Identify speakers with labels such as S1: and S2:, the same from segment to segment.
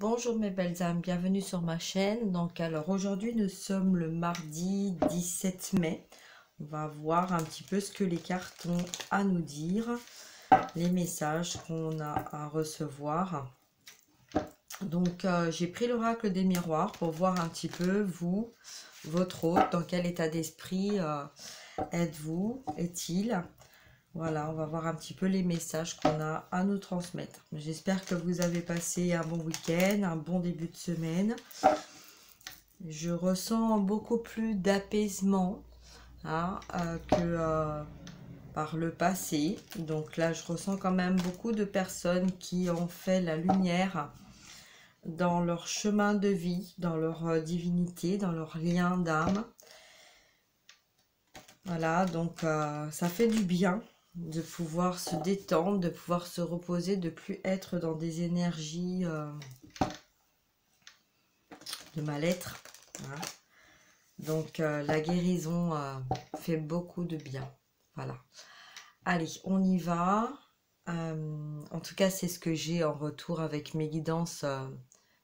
S1: Bonjour mes belles âmes, bienvenue sur ma chaîne. Donc alors aujourd'hui nous sommes le mardi 17 mai. On va voir un petit peu ce que les cartes ont à nous dire, les messages qu'on a à recevoir. Donc j'ai pris l'oracle des miroirs pour voir un petit peu vous, votre hôte, dans quel état d'esprit êtes-vous, est-il. Voilà, on va voir un petit peu les messages qu'on a à nous transmettre. J'espère que vous avez passé un bon week-end, un bon début de semaine. Je ressens beaucoup plus d'apaisement que par le passé. Donc là, je ressens quand même beaucoup de personnes qui ont fait la lumière dans leur chemin de vie, dans leur divinité, dans leur lien d'âme. Voilà, donc ça fait du bien de pouvoir se détendre, de pouvoir se reposer, de plus être dans des énergies de mal-être. Hein. Donc la guérison fait beaucoup de bien. Voilà. Allez, on y va. En tout cas, c'est ce que j'ai en retour avec mes guidances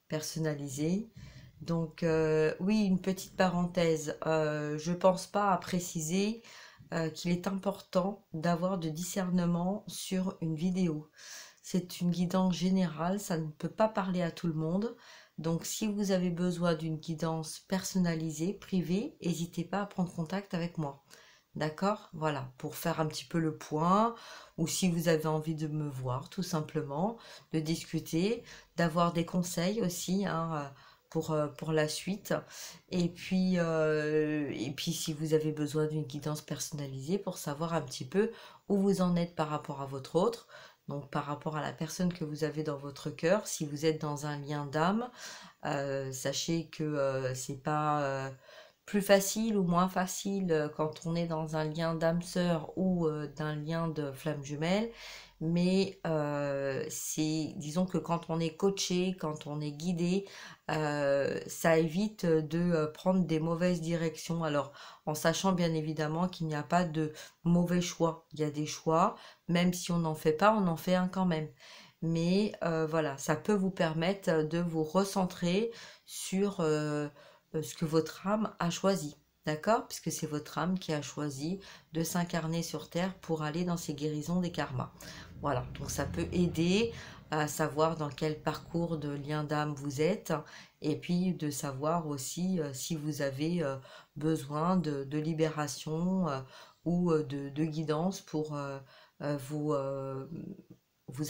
S1: personnalisées. Donc oui, une petite parenthèse. Je pense pas à préciser qu'il est important d'avoir de discernement sur une vidéo. C'est une guidance générale, ça ne peut pas parler à tout le monde. Donc si vous avez besoin d'une guidance personnalisée, privée, n'hésitez pas à prendre contact avec moi. D'accord? Voilà, pour faire un petit peu le point, ou si vous avez envie de me voir, tout simplement, de discuter, d'avoir des conseils aussi, hein, pour la suite. Et puis si vous avez besoin d'une guidance personnalisée pour savoir un petit peu où vous en êtes par rapport à votre autre, donc par rapport à la personne que vous avez dans votre cœur, si vous êtes dans un lien d'âme, sachez que c'est pas plus facile ou moins facile quand on est dans un lien d'âme sœur ou d'un lien de flamme jumelle, mais disons que quand on est coaché, quand on est guidé, ça évite de prendre des mauvaises directions. Alors en sachant bien évidemment qu'il n'y a pas de mauvais choix, il y a des choix, même si on n'en fait pas, on en fait un quand même. Mais voilà, ça peut vous permettre de vous recentrer sur ce que votre âme a choisi, d'accord? Puisque c'est votre âme qui a choisi de s'incarner sur Terre pour aller dans ces guérisons des karmas. Voilà, donc ça peut aider à savoir dans quel parcours de lien d'âme vous êtes, et puis de savoir aussi si vous avez besoin de libération ou de guidance pour vous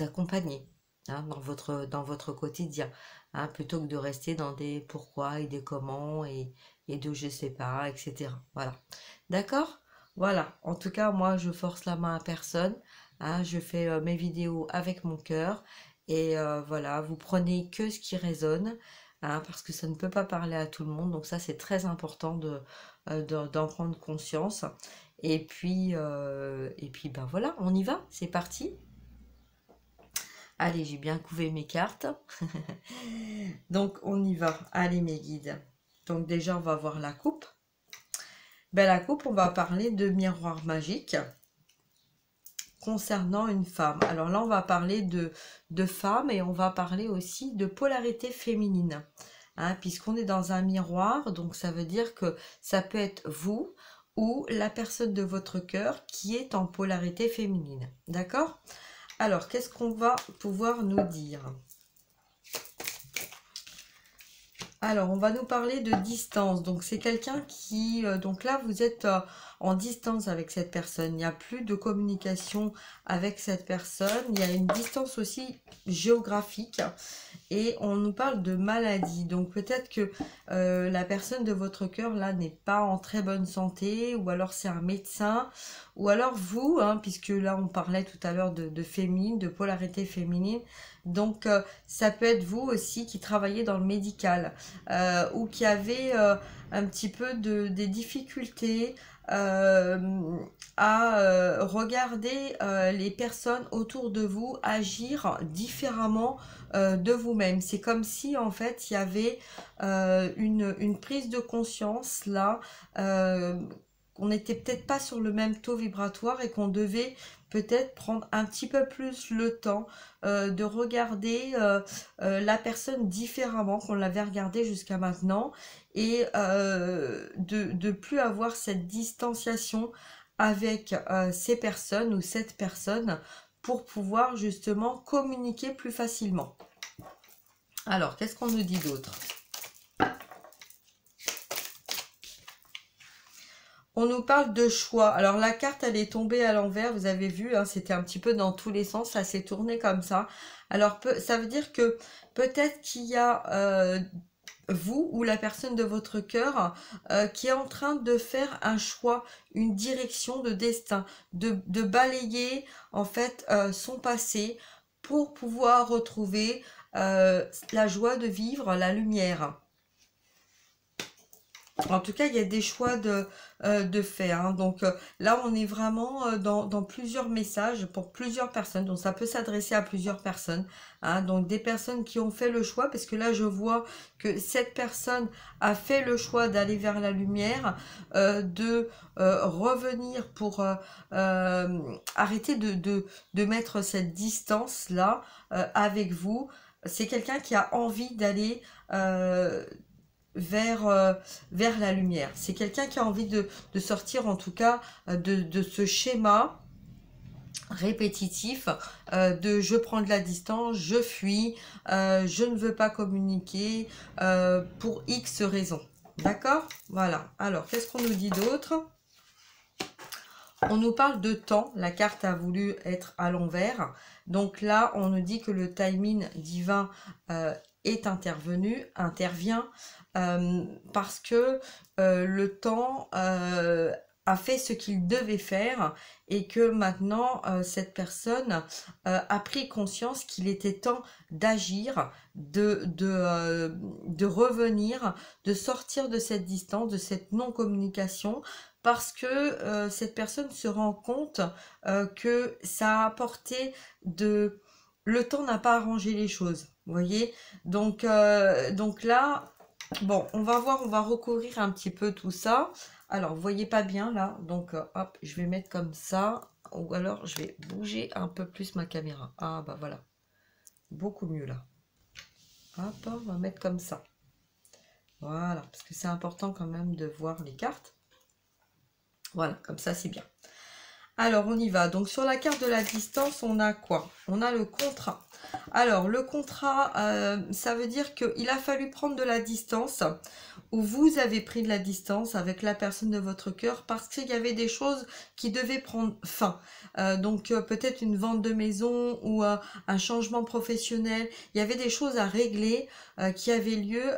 S1: accompagner, hein, dans votre quotidien, hein, plutôt que de rester dans des pourquoi et des comment et de je sais pas, etc. Voilà. D'accord? Voilà. En tout cas, moi, je force la main à personne. Hein, je fais mes vidéos avec mon cœur. Et voilà, vous prenez que ce qui résonne. Hein, parce que ça ne peut pas parler à tout le monde. Donc ça, c'est très important d'en prendre conscience. Et puis ben voilà, on y va. C'est parti. Allez, j'ai bien couvé mes cartes. Donc, on y va. Allez, mes guides. Donc, déjà, on va voir la coupe. Ben, la coupe, on va parler de miroir magique concernant une femme. Alors là, on va parler de femme et on va parler aussi de polarité féminine. Hein, puisqu'on est dans un miroir, donc ça veut dire que ça peut être vous ou la personne de votre cœur qui est en polarité féminine. D'accord ? Alors, qu'est-ce qu'on va pouvoir nous dire? Alors, on va nous parler de distance. Donc, c'est quelqu'un qui... donc là, vous êtes en distance avec cette personne. Il n'y a plus de communication avec cette personne. Il y a une distance aussi géographique. Et on nous parle de maladie. Donc, peut-être que la personne de votre cœur, là, n'est pas en très bonne santé. Ou alors, c'est un médecin. Ou alors, vous, hein, puisque là, on parlait tout à l'heure de féminine, de polarité féminine. Donc, ça peut être vous aussi qui travaillez dans le médical ou qui avez un petit peu des difficultés à regarder les personnes autour de vous agir différemment de vous-même. C'est comme si en fait il y avait une prise de conscience là, qu'on n'était peut-être pas sur le même taux vibratoire et qu'on devait peut-être prendre un petit peu plus le temps de regarder la personne différemment qu'on l'avait regardée jusqu'à maintenant, et de plus avoir cette distanciation avec ces personnes ou cette personne, pour pouvoir justement communiquer plus facilement. Alors, qu'est-ce qu'on nous dit d'autre? On nous parle de choix. Alors, la carte, elle est tombée à l'envers, vous avez vu, hein, c'était un petit peu dans tous les sens, ça s'est tourné comme ça. Alors, ça veut dire que peut-être qu'il y a vous ou la personne de votre cœur qui est en train de faire un choix, une direction de destin, de balayer en fait son passé pour pouvoir retrouver la joie de vivre, la lumière. En tout cas, il y a des choix de faire, hein. Donc là, on est vraiment dans plusieurs messages pour plusieurs personnes. Donc ça peut s'adresser à plusieurs personnes, hein. Donc des personnes qui ont fait le choix, parce que là, je vois que cette personne a fait le choix d'aller vers la lumière, de revenir pour arrêter de mettre cette distance-là avec vous. C'est quelqu'un qui a envie d'aller vers la lumière. C'est quelqu'un qui a envie de sortir en tout cas de ce schéma répétitif de je prends de la distance, je fuis, je ne veux pas communiquer pour X raisons. D'accord? Voilà. Alors, qu'est-ce qu'on nous dit d'autre? On nous parle de temps. La carte a voulu être à l'envers. Donc là, on nous dit que le timing divin est intervient parce que le temps a fait ce qu'il devait faire, et que maintenant cette personne a pris conscience qu'il était temps d'agir, de revenir, de sortir de cette distance, de cette non-communication, parce que cette personne se rend compte que ça a apporté de... Le temps n'a pas arrangé les choses, vous voyez. Donc là, bon, on va voir, on va recouvrir un petit peu tout ça. Alors, vous voyez pas bien là, donc hop, je vais mettre comme ça, ou alors je vais bouger un peu plus ma caméra. Ah bah voilà, beaucoup mieux là. Hop, on va mettre comme ça. Voilà, parce que c'est important quand même de voir les cartes. Voilà, comme ça c'est bien. Alors, on y va. Donc, sur la carte de la distance, on a quoi? On a le contrat. Alors, le contrat, ça veut dire qu'il a fallu prendre de la distance, ou vous avez pris de la distance avec la personne de votre cœur, parce qu'il y avait des choses qui devaient prendre fin. Donc, peut-être une vente de maison ou un changement professionnel. Il y avait des choses à régler qui avaient lieu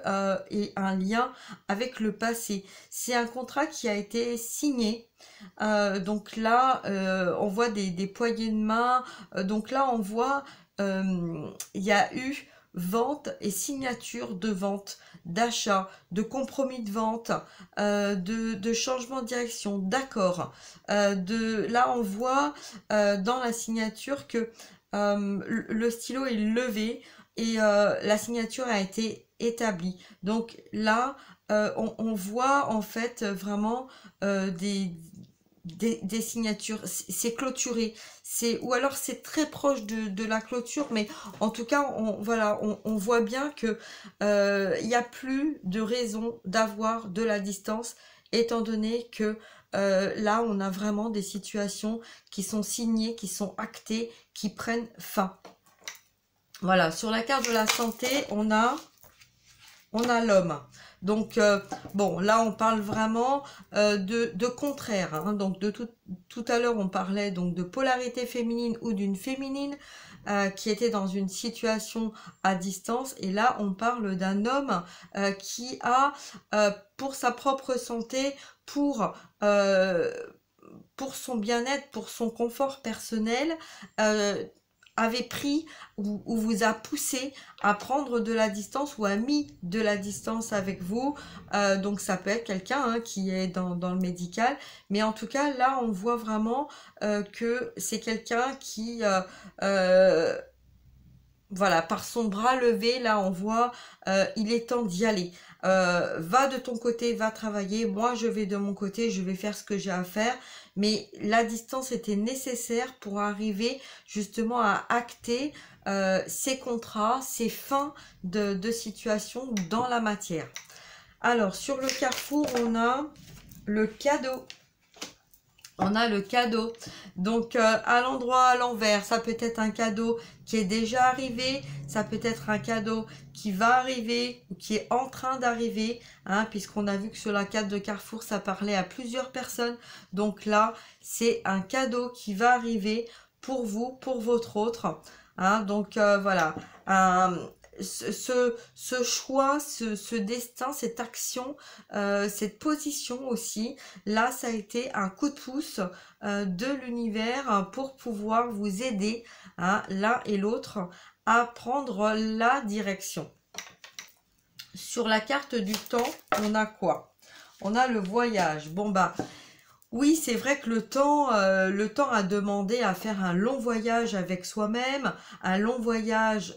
S1: et un lien avec le passé. C'est un contrat qui a été signé. Donc là, on voit des poignées de main. Donc là, on voit, il y a eu vente et signature de vente, d'achat, de compromis de vente, de changement de direction, d'accord. Là, on voit dans la signature que le stylo est levé et la signature a été établie. Donc là, on voit en fait vraiment des signatures, c'est clôturé, ou alors c'est très proche de la clôture, mais en tout cas voilà, on voit bien que il n'y a plus de raison d'avoir de la distance, étant donné que là on a vraiment des situations qui sont signées, qui sont actées, qui prennent fin. Voilà, sur la carte de la santé, on a l'homme. Donc, bon, là, on parle vraiment de contraire, hein. Donc, tout à l'heure, on parlait donc de polarité féminine ou d'une féminine qui était dans une situation à distance. Et là, on parle d'un homme qui a, pour sa propre santé, pour son bien-être, pour son confort personnel, avait pris ou vous a poussé à prendre de la distance, ou a mis de la distance avec vous. Donc ça peut être quelqu'un hein, qui est dans le médical, mais en tout cas là on voit vraiment que c'est quelqu'un qui voilà, par son bras levé, là on voit, il est temps d'y aller. Va de ton côté, va travailler, moi je vais de mon côté, je vais faire ce que j'ai à faire. Mais la distance était nécessaire pour arriver justement à acter ces contrats, ces fins de situation dans la matière. Alors sur le carrefour, on a le cadeau. On a le cadeau, donc à l'endroit, à l'envers, ça peut être un cadeau qui est déjà arrivé, ça peut être un cadeau qui va arriver ou qui est en train d'arriver, hein, puisqu'on a vu que sur la carte de Carrefour, ça parlait à plusieurs personnes. Donc là, c'est un cadeau qui va arriver pour vous, pour votre autre. Hein, donc voilà, ce choix, ce destin, cette action, cette position aussi, là ça a été un coup de pouce de l'univers pour pouvoir vous aider, hein, l'un et l'autre à prendre la direction. Sur la carte du temps, on a quoi? On a le voyage. Bon bah oui, c'est vrai que le temps a demandé à faire un long voyage avec soi-même, un long voyage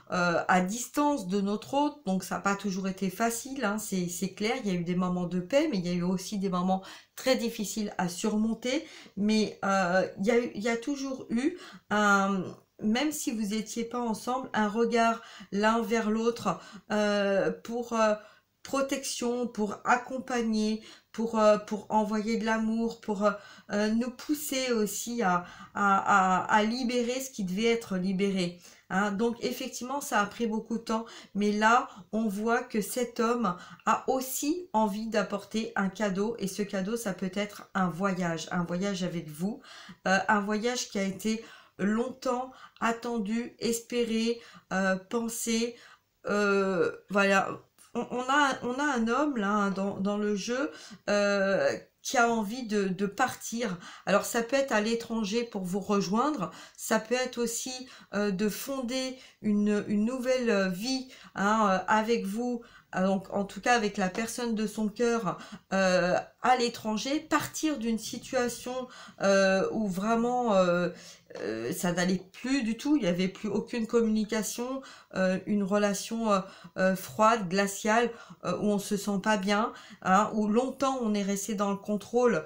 S1: à distance de notre hôte, donc ça n'a pas toujours été facile, hein, c'est clair, il y a eu des moments de paix, mais il y a eu aussi des moments très difficiles à surmonter, mais il y a toujours eu même si vous n'étiez pas ensemble, un regard l'un vers l'autre pour protection, pour accompagner, pour envoyer de l'amour, pour nous pousser aussi à libérer ce qui devait être libéré. Hein. Donc effectivement, ça a pris beaucoup de temps, mais là, on voit que cet homme a aussi envie d'apporter un cadeau, et ce cadeau, ça peut être un voyage avec vous, un voyage qui a été longtemps attendu, espéré, pensé, voilà. On a un homme là, hein, dans le jeu qui a envie de partir. Alors ça peut être à l'étranger pour vous rejoindre, ça peut être aussi de fonder une nouvelle vie, hein, avec vous, donc en tout cas avec la personne de son cœur à l'étranger, partir d'une situation où vraiment ça n'allait plus du tout, il n'y avait plus aucune communication, une relation froide, glaciale, où on se sent pas bien, hein, où longtemps on est resté dans le contrôle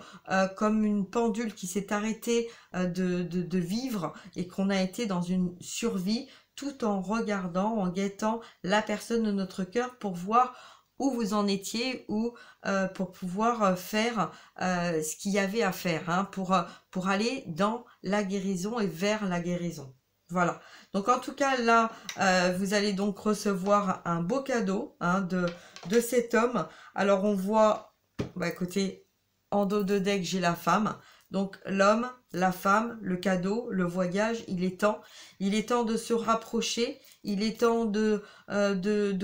S1: comme une pendule qui s'est arrêtée de vivre, et qu'on a été dans une survie, tout en regardant, en guettant la personne de notre cœur pour voir où vous en étiez, ou pour pouvoir faire ce qu'il y avait à faire, hein, pour aller dans la guérison et vers la guérison. Voilà. Donc en tout cas là, vous allez donc recevoir un beau cadeau, hein, de cet homme. Alors on voit, bah écoutez, en dos de deck j'ai la femme. Donc l'homme, la femme, le cadeau, le voyage, il est temps de se rapprocher, il est temps de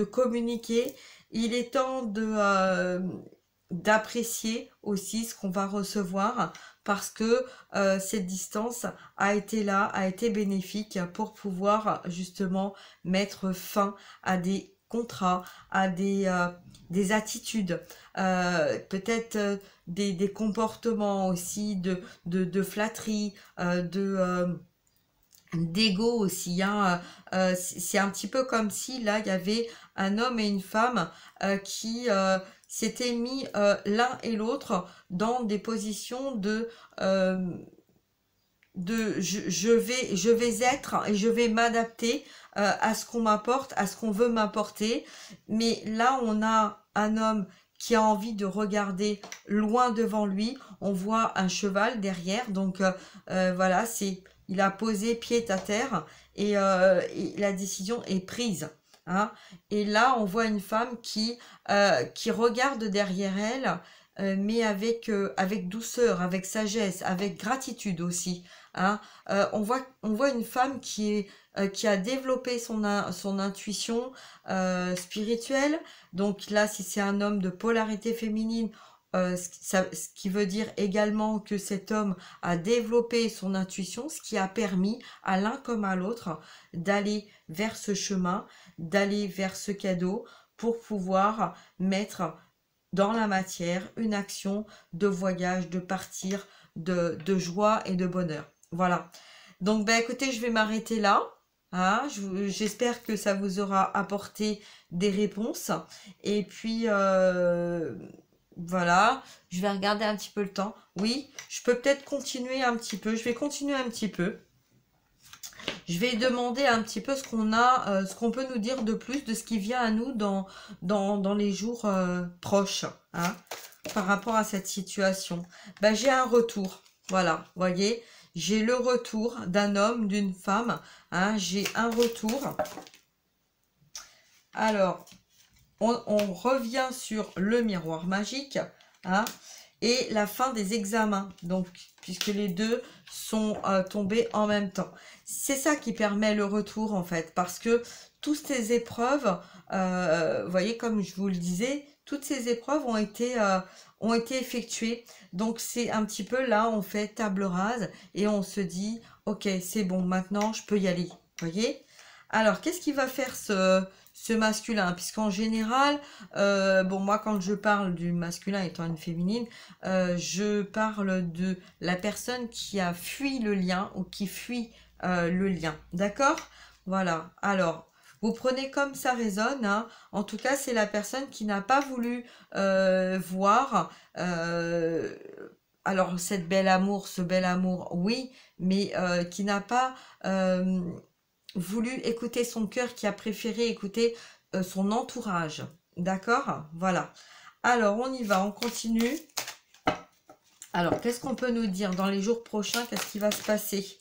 S1: communiquer, il est temps d'apprécier aussi ce qu'on va recevoir, parce que cette distance a été là, a été bénéfique pour pouvoir justement mettre fin à des contrats, à des attitudes, peut-être des comportements aussi de flatterie, d'ego aussi, hein. C'est un petit peu comme si là il y avait un homme et une femme qui s'étaient mis l'un et l'autre dans des positions je vais être et je vais m'adapter à ce qu'on m'apporte, à ce qu'on veut m'apporter. Mais là on a un homme qui a envie de regarder loin devant lui. On voit un cheval derrière, donc voilà, il a posé pied à terre, et la décision est prise. Hein. Et là, on voit une femme qui regarde derrière elle, mais avec douceur, avec sagesse, avec gratitude aussi. Hein. On voit une femme qui a développé son intuition spirituelle. Donc là, si c'est un homme de polarité féminine, ce qui veut dire également que cet homme a développé son intuition, ce qui a permis à l'un comme à l'autre d'aller vers ce chemin, d'aller vers ce cadeau, pour pouvoir mettre dans la matière une action de voyage, de partir, de joie et de bonheur. Voilà. Donc, ben, écoutez, je vais m'arrêter là. Hein, j'espère que ça vous aura apporté des réponses. Et puis, voilà, je vais regarder un petit peu le temps. Oui, je peux peut-être continuer un petit peu. Je vais continuer un petit peu. Je vais demander un petit peu ce qu'on a, ce qu'on peut nous dire de plus, de ce qui vient à nous dans les jours proches, hein, par rapport à cette situation. Ben, j'ai un retour, voilà, voyez, j'ai le retour d'un homme, d'une femme, hein, j'ai un retour. Alors, on revient sur le miroir magique, hein, et la fin des examens, donc puisque les deux sont tombés en même temps. C'est ça qui permet le retour en fait, parce que toutes ces épreuves, vous voyez, comme je vous le disais, toutes ces épreuves ont été effectuées. Donc c'est un petit peu là, on fait table rase et on se dit, ok, c'est bon, maintenant je peux y aller. Voyez? Alors, qu'est-ce qui va faire ce masculin? Puisqu'en général, bon, moi, quand je parle du masculin étant une féminine, je parle de la personne qui a fui le lien ou qui fuit le lien. D'accord? Voilà. Alors, vous prenez comme ça résonne, hein. En tout cas, c'est la personne qui n'a pas voulu voir. Alors, cette belle amour, ce bel amour, oui, mais qui n'a pas voulu écouter son cœur, qui a préféré écouter son entourage. D'accord? Voilà. Alors, on y va, on continue. Alors, qu'est-ce qu'on peut nous dire dans les jours prochains? Qu'est-ce qui va se passer?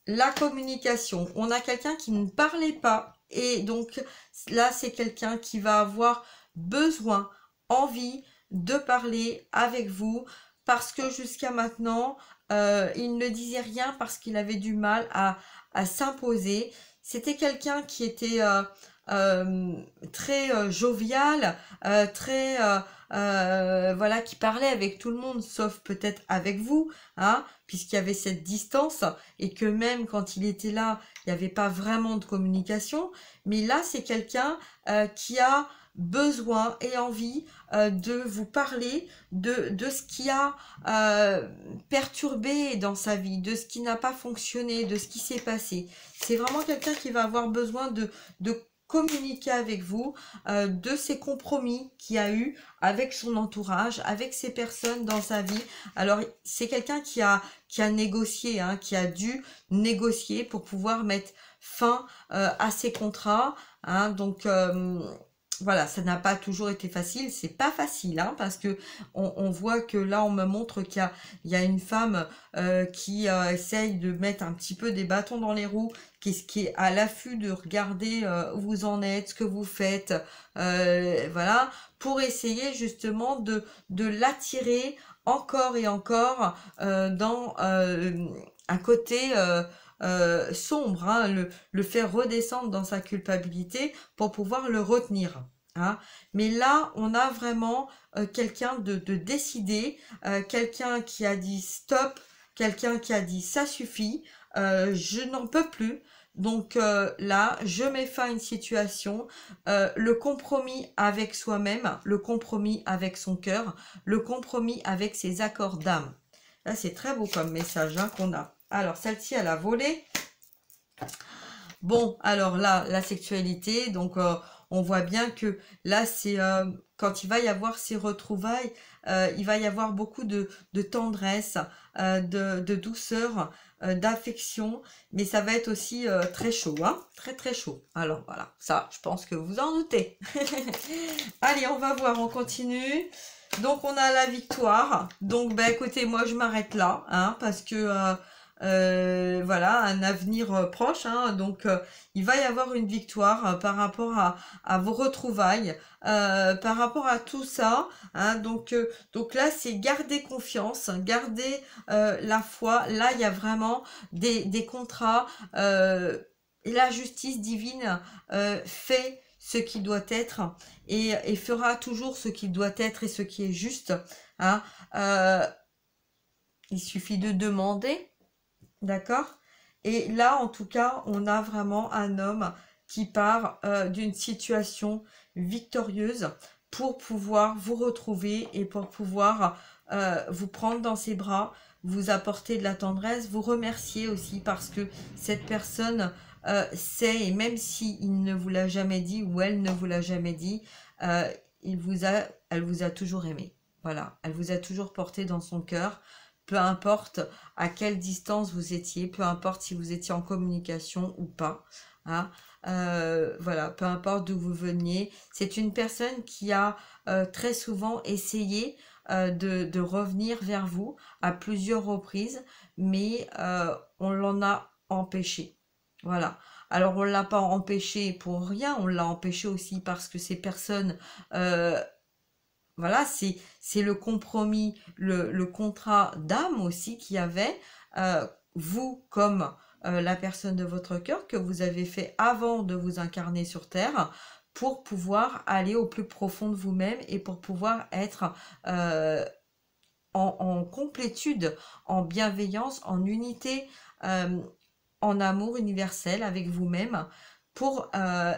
S1: La communication. On a quelqu'un qui ne parlait pas. Et donc, là, c'est quelqu'un qui va avoir besoin, envie de parler avec vous. Parce que jusqu'à maintenant, il ne disait rien parce qu'il avait du mal à s'imposer. C'était quelqu'un qui était très jovial, très voilà, qui parlait avec tout le monde, sauf peut-être avec vous, hein, puisqu'il y avait cette distance et que même quand il était là, il n'y avait pas vraiment de communication. Mais là, c'est quelqu'un qui a besoin et envie de vous parler de ce qui a perturbé dans sa vie, de ce qui n'a pas fonctionné, de ce qui s'est passé. C'est vraiment quelqu'un qui va avoir besoin de communiquer avec vous, de ses compromis qu'il a eu avec son entourage, avec ces personnes dans sa vie. Alors, c'est quelqu'un qui a négocié, hein, qui a dû négocier pour pouvoir mettre fin à ses contrats, hein, donc voilà, ça n'a pas toujours été facile, c'est pas facile, hein, parce que on voit que là, on me montre qu'il y a une femme qui essaye de mettre un petit peu des bâtons dans les roues, qui est à l'affût de regarder où vous en êtes, ce que vous faites, voilà, pour essayer justement de l'attirer encore et encore dans un côté sombre, hein, le faire redescendre dans sa culpabilité pour pouvoir le retenir. Hein. Mais là, on a vraiment quelqu'un de décidé, quelqu'un qui a dit stop, quelqu'un qui a dit ça suffit, je n'en peux plus. Donc là, je mets fin à une situation, le compromis avec soi-même, le compromis avec son cœur, le compromis avec ses accords d'âme. Là, c'est très beau comme message, hein, qu'on a. Alors, celle-ci, elle a volé. Bon, alors là, la sexualité, donc on voit bien que là, c'est quand il va y avoir ces retrouvailles, il va y avoir beaucoup de tendresse, de douceur, d'affection, mais ça va être aussi très chaud, hein, très très chaud. Alors voilà, ça, je pense que vous en doutez. Allez, on va voir, on continue. Donc, on a la victoire. Donc, ben, écoutez, moi, je m'arrête là, hein, parce que voilà, un avenir proche, hein, donc il va y avoir une victoire par rapport à vos retrouvailles, par rapport à tout ça, hein, donc là c'est garder confiance, garder la foi. Là il y a vraiment des contrats, la justice divine fait ce qui doit être et fera toujours ce qui doit être et ce qui est juste, hein. Il suffit de demander. D'accord? Et là, en tout cas, on a vraiment un homme qui part d'une situation victorieuse pour pouvoir vous retrouver et pour pouvoir vous prendre dans ses bras, vous apporter de la tendresse, vous remercier aussi parce que cette personne sait, et même s'il ne vous l'a jamais dit ou elle ne vous l'a jamais dit, elle vous a toujours aimé. Voilà, elle vous a toujours porté dans son cœur, peu importe à quelle distance vous étiez, peu importe si vous étiez en communication ou pas. Hein. Voilà, peu importe d'où vous veniez. C'est une personne qui a très souvent essayé de revenir vers vous à plusieurs reprises, mais on l'en a empêché. Voilà. Alors, on ne l'a pas empêché pour rien, on l'a empêché aussi parce que ces personnes, voilà, c'est le compromis, le contrat d'âme aussi qu'il y avait, vous comme la personne de votre cœur que vous avez fait avant de vous incarner sur Terre, pour pouvoir aller au plus profond de vous-même et pour pouvoir être en complétude, en bienveillance, en unité, en amour universel avec vous-même, pour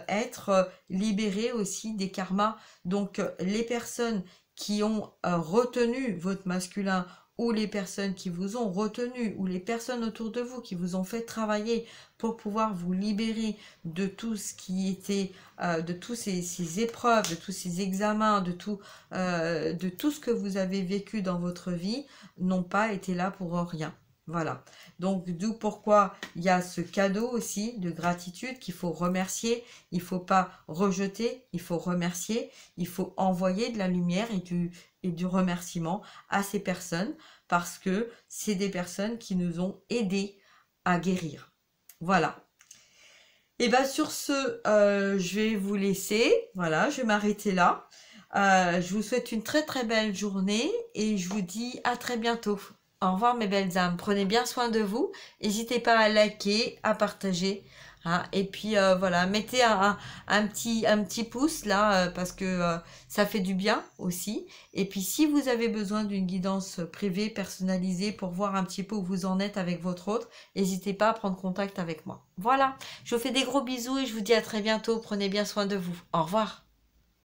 S1: être libéré aussi des karmas. Donc les personnes qui ont retenu votre masculin, ou les personnes qui vous ont retenu, ou les personnes autour de vous qui vous ont fait travailler pour pouvoir vous libérer de tout ce qui était, de tous ces épreuves, de tous ces examens, de tout ce que vous avez vécu dans votre vie, n'ont pas été là pour rien. Voilà, donc d'où pourquoi il y a ce cadeau aussi de gratitude qu'il faut remercier. Il ne faut pas rejeter, il faut remercier, il faut envoyer de la lumière et du remerciement à ces personnes, parce que c'est des personnes qui nous ont aidés à guérir. Voilà. Et bien sur ce, je vais vous laisser. Voilà, je vais m'arrêter là. Je vous souhaite une très très belle journée et je vous dis à très bientôt. Au revoir mes belles âmes, prenez bien soin de vous, n'hésitez pas à liker, à partager, hein, et puis voilà, mettez un petit pouce là, parce que ça fait du bien aussi, et puis si vous avez besoin d'une guidance privée, personnalisée, pour voir un petit peu où vous en êtes avec votre autre, n'hésitez pas à prendre contact avec moi. Voilà, je vous fais des gros bisous et je vous dis à très bientôt, prenez bien soin de vous, au revoir.